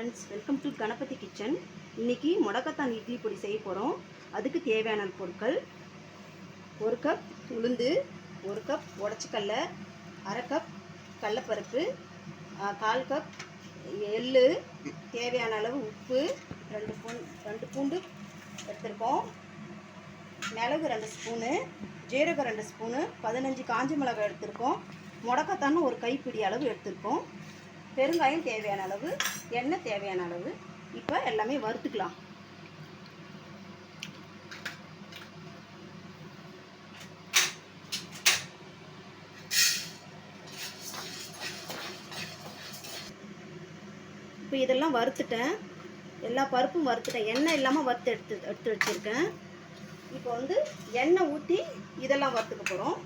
Friends, welcome to Ganapathi kitchen. இன்றைக்கி முடக்கத்தான் இட்லி பொடி செய்ய போகிறோம். அதுக்கு தேவையான பொருட்கள்: 1 கப் உளுந்து, 1 கப் உடச்சிக்கல்ல, அரை கப் கடலப்பருப்பு, 1/4 கப் எள்ளு, தேவையான அளவு உப்பு, 2 பூண்டு எடுத்துருக்கோம், மிளகு 2 ஸ்பூனு, ஜீரகம் 2 ஸ்பூனு, 15 காஞ்ச மிளகாய் எடுத்துருக்கோம், முடக்கத்தான் ஒரு கைப்பிடி அளவு எடுத்துருக்கோம், பெருங்காயம் தேவையான அளவு, எண்ணெய் தேவையான அளவு. இப்போ எல்லாமே வறுத்துக்கலாம். இப்போ இதெல்லாம் வறுத்துட்டேன், எல்லா பருப்பும் வறுத்துட்டேன், எண்ணெய் இல்லாமல் வறுத்து எடுத்து வச்சுருக்கேன். இப்போ எண்ணெய் ஊற்றி இதெல்லாம் வறுத்துக்க போகிறோம்.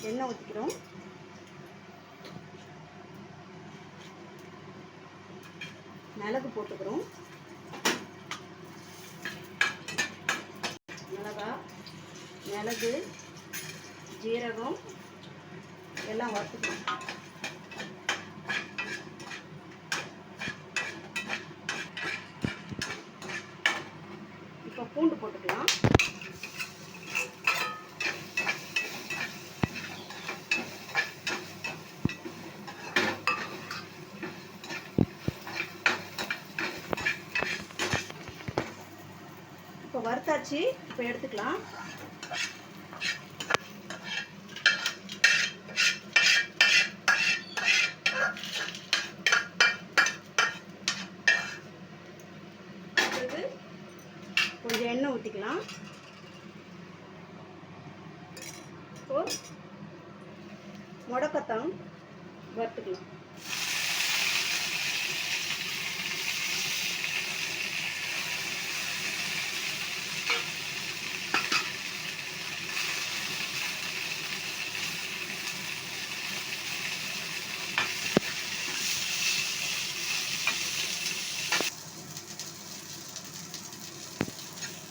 எண்ணெய் ஊற்றிக்கிறோம். மிளகு போட்டுக்கிறோம். மிளகு, ஜீரகம் எல்லாம் வறுத்துக்கிறோம். இப்போ பூண்டு போட்டுக்கலாம். இப்போ வறுத்தாச்சு, இப்போ எடுத்துக்கலாம். கொஞ்சம் எண்ணெய் ஊற்றிக்கலாம். இப்போ முடக்கத்தான் வறுத்துக்கலாம்.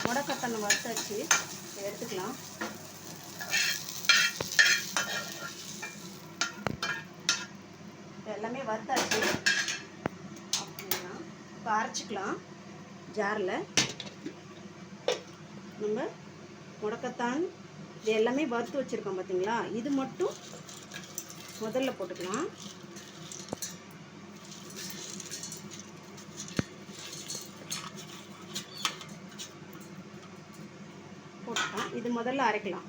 முடக்கத்தான் வறுத்தாச்சு, எடுத்துக்கலாம். எல்லாமே வறுத்தாச்சு அப்படின்னா இப்போ அரைச்சிக்கலாம். ஜாரில் நம்ம முடக்கத்தான் இது எல்லாமே வறுத்து வச்சுருக்கோம் பார்த்தீங்களா, இது மட்டும் முதல்ல போட்டுக்கலாம். போட்டுக்கலாம். இது முதல்ல அரைக்கலாம்.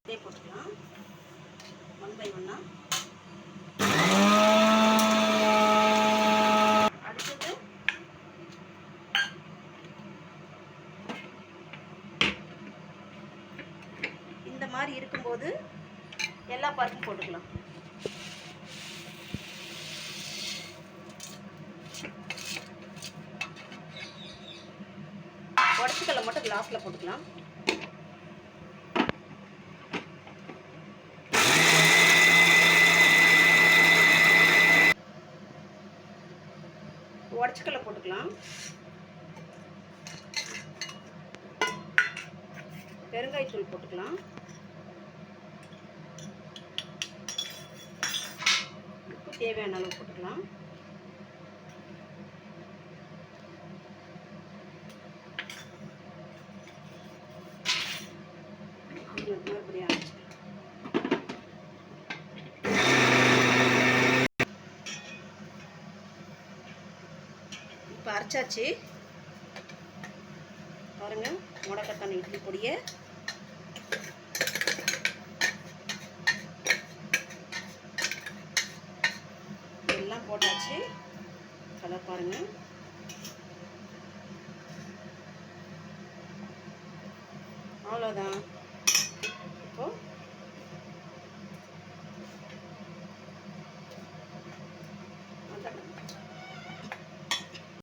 இதே போட்டுக்கலாம். 1 by 1. அடுத்தது இந்த மாதிரி இருக்கும்போது எல்லா பருப்பும் போட்டுக்கலாம். உடச்சிக்கல்ல மட்டும் கிளாஸில் போட்டுக்கலாம். உடச்சிக்கல்ல போட்டுக்கலாம். பெருங்காயத்தூள் போட்டுக்கலாம். உப்பு தேவையான அளவு போட்டுக்கலாம். மறுபடியும் இப்போ அரைச்சாச்சு பாருங்க. முடக்கத்தான் இட்லி பொடியை எல்லாம் போட்டாச்சு. கலர் பாருங்க. அவ்வளோதான். இப்போ